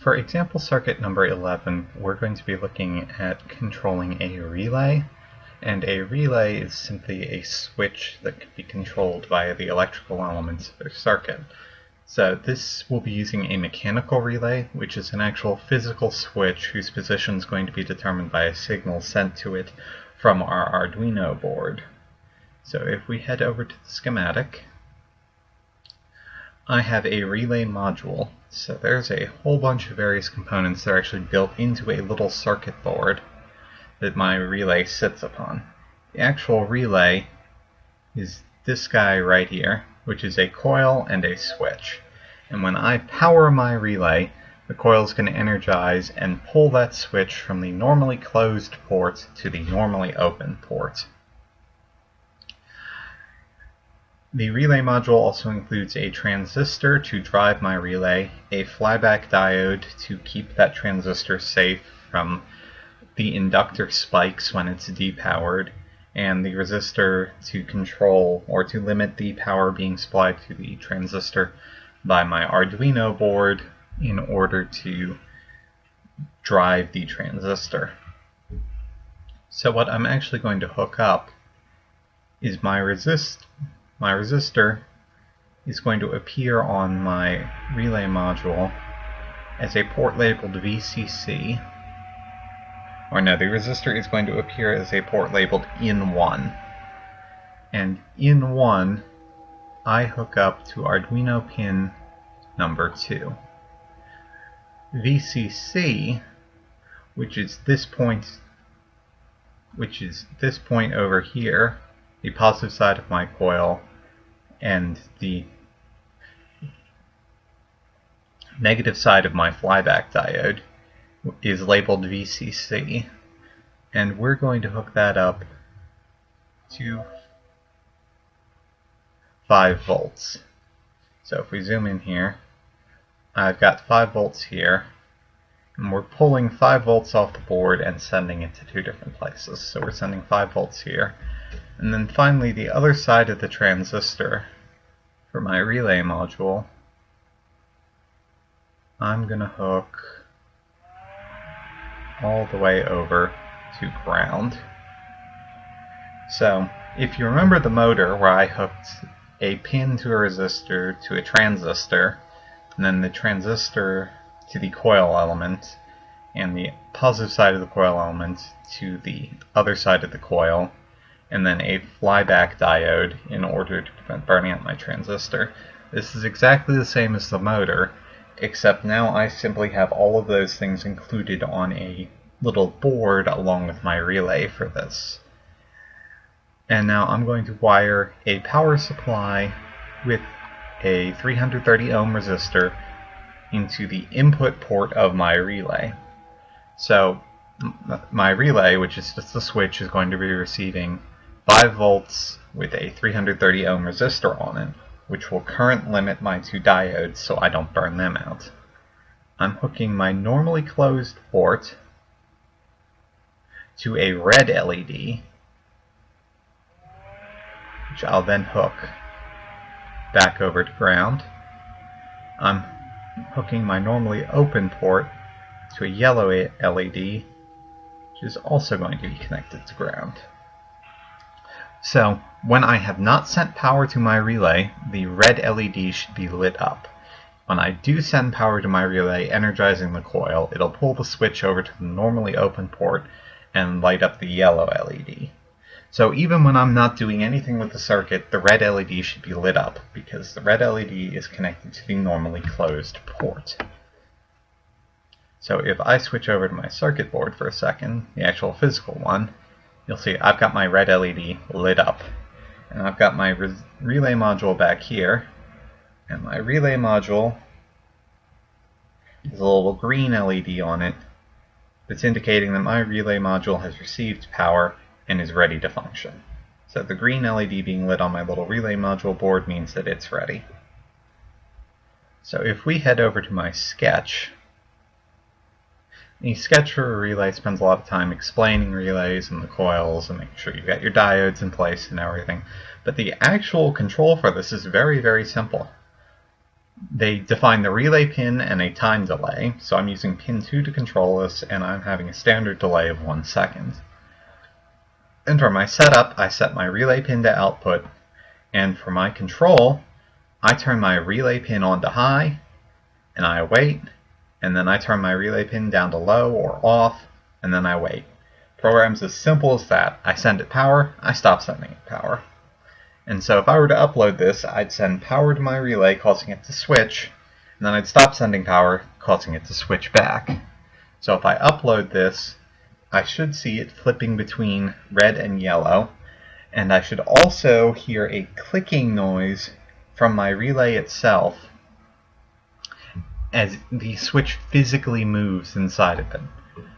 For example circuit number 11, we're going to be looking at controlling a relay, and a relay is simply a switch that can be controlled via the electrical elements of a circuit. So this will be using a mechanical relay, which is an actual physical switch whose position is going to be determined by a signal sent to it from our Arduino board. So if we head over to the schematic, I have a relay module. So there's a whole bunch of various components that are actually built into a little circuit board that my relay sits upon. The actual relay is this guy right here, which is a coil and a switch. And when I power my relay, the coil is going to energize and pull that switch from the normally closed port to the normally open port. The relay module also includes a transistor to drive my relay, a flyback diode to keep that transistor safe from the inductor spikes when it's depowered, and the resistor to control or to limit the power being supplied to the transistor by my Arduino board in order to drive the transistor. So what I'm actually going to hook up is my resistor is going to appear on my relay module as a port labeled VCC. Or no, the resistor is going to appear as a port labeled in1. And in1, I hook up to Arduino pin number 2. VCC, which is this point over here, the positive side of my coil, and the negative side of my flyback diode, is labeled VCC, and we're going to hook that up to 5 volts. So if we zoom in here, I've got 5 volts here, and we're pulling 5 volts off the board and sending it to 2 different places. So we're sending 5 volts here. And then finally, the other side of the transistor for my relay module, I'm going to hook all the way over to ground. So if you remember the motor where I hooked a pin to a resistor to a transistor, and then the transistor to the coil element, and the positive side of the coil element to the other side of the coil, and then a flyback diode in order to prevent burning out my transistor. This is exactly the same as the motor, except now I simply have all of those things included on a little board along with my relay for this. And now I'm going to wire a power supply with a 330 ohm resistor into the input port of my relay. So my relay, which is just the switch, is going to be receiving 5 volts with a 330 ohm resistor on it, which will current limit my 2 diodes so I don't burn them out. I'm hooking my normally closed port to a red LED, which I'll then hook back over to ground. I'm hooking my normally open port to a yellow LED, which is also going to be connected to ground. So when I have not sent power to my relay, the red LED should be lit up. When I do send power to my relay, energizing the coil, it'll pull the switch over to the normally open port and light up the yellow LED. So even when I'm not doing anything with the circuit, the red LED should be lit up, because the red LED is connected to the normally closed port. So if I switch over to my circuit board for a second, the actual physical one, you'll see I've got my red LED lit up. And I've got my relay module back here, and my relay module has a little green LED on it that's indicating that my relay module has received power and is ready to function. So the green LED being lit on my little relay module board means that it's ready. So if we head over to my sketch, the sketch for a relay spends a lot of time explaining relays and the coils and making sure you've got your diodes in place and everything. But the actual control for this is very, very simple. they define the relay pin and a time delay. So I'm using pin 2 to control this, and I'm having a standard delay of 1 second. And for my setup, I set my relay pin to output, and for my control, I turn my relay pin on to high, and I wait, and then I turn my relay pin down to low or off, and then I wait. Program's as simple as that. I send it power, I stop sending it power. And so if I were to upload this, I'd send power to my relay, causing it to switch, and then I'd stop sending power, causing it to switch back. So if I upload this, I should see it flipping between red and yellow, and I should also hear a clicking noise from my relay itself as the switch physically moves inside of it.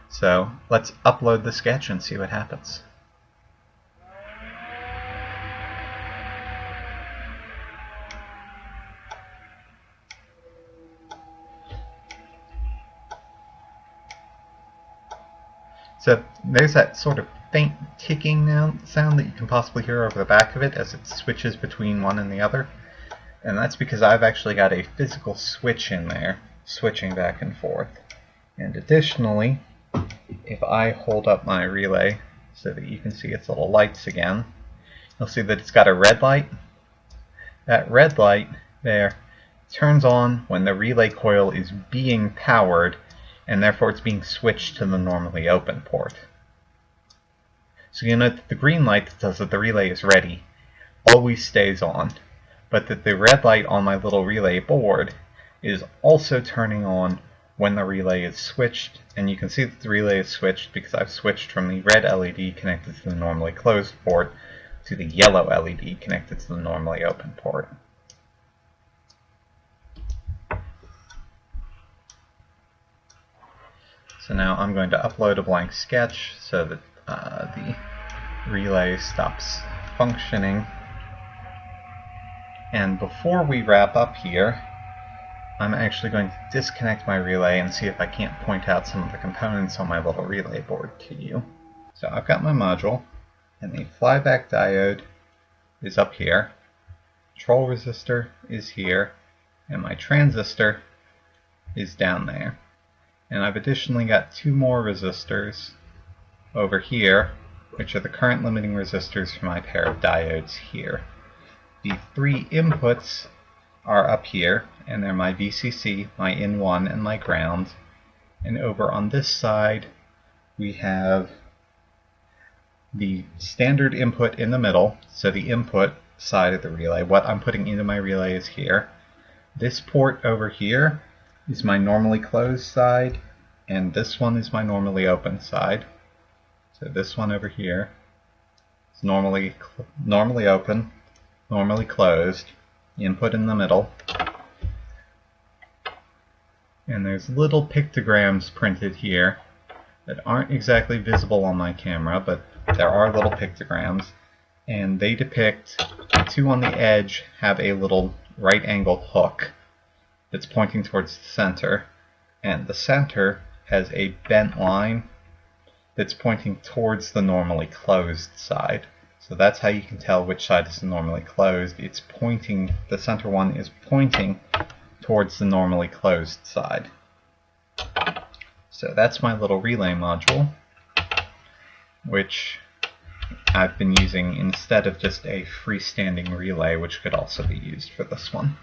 So let's upload the sketch and see what happens. So there's that sort of faint ticking sound that you can possibly hear over the back of it as it switches between one and the other. And that's because I've actually got a physical switch in there, switching back and forth. And additionally, if I hold up my relay so that you can see its little lights again, you'll see that it's got a red light. That red light there turns on when the relay coil is being powered, and therefore it's being switched to the normally open port. So you note that the green light that says that the relay is ready always stays on, but that the red light on my little relay board is also turning on when the relay is switched, and you can see that the relay is switched because I've switched from the red LED connected to the normally closed port to the yellow LED connected to the normally open port. So now I'm going to upload a blank sketch so that the relay stops functioning. And before we wrap up here, I'm actually going to disconnect my relay and see if I can't point out some of the components on my little relay board to you. So I've got my module, and the flyback diode is up here, control resistor is here, and my transistor is down there. And I've additionally got two more resistors over here, which are the current limiting resistors for my pair of diodes here. The three inputs are up here, and they're my VCC, my in1, and my ground. And over on this side, we have the standard input in the middle, so the input side of the relay. What I'm putting into my relay is here. This port over here is my normally closed side, and this one is my normally open side. So this one over here is normally open, normally closed, input in the middle. And there's little pictograms printed here that aren't exactly visible on my camera, but there are little pictograms, and they depict the two on the edge have a little right-angled hook that's pointing towards the center, and the center has a bent line that's pointing towards the normally closed side. So that's how you can tell which side is normally closed. It's pointing, the center one is pointing towards the normally closed side. So that's my little relay module, which I've been using instead of just a freestanding relay, which could also be used for this one.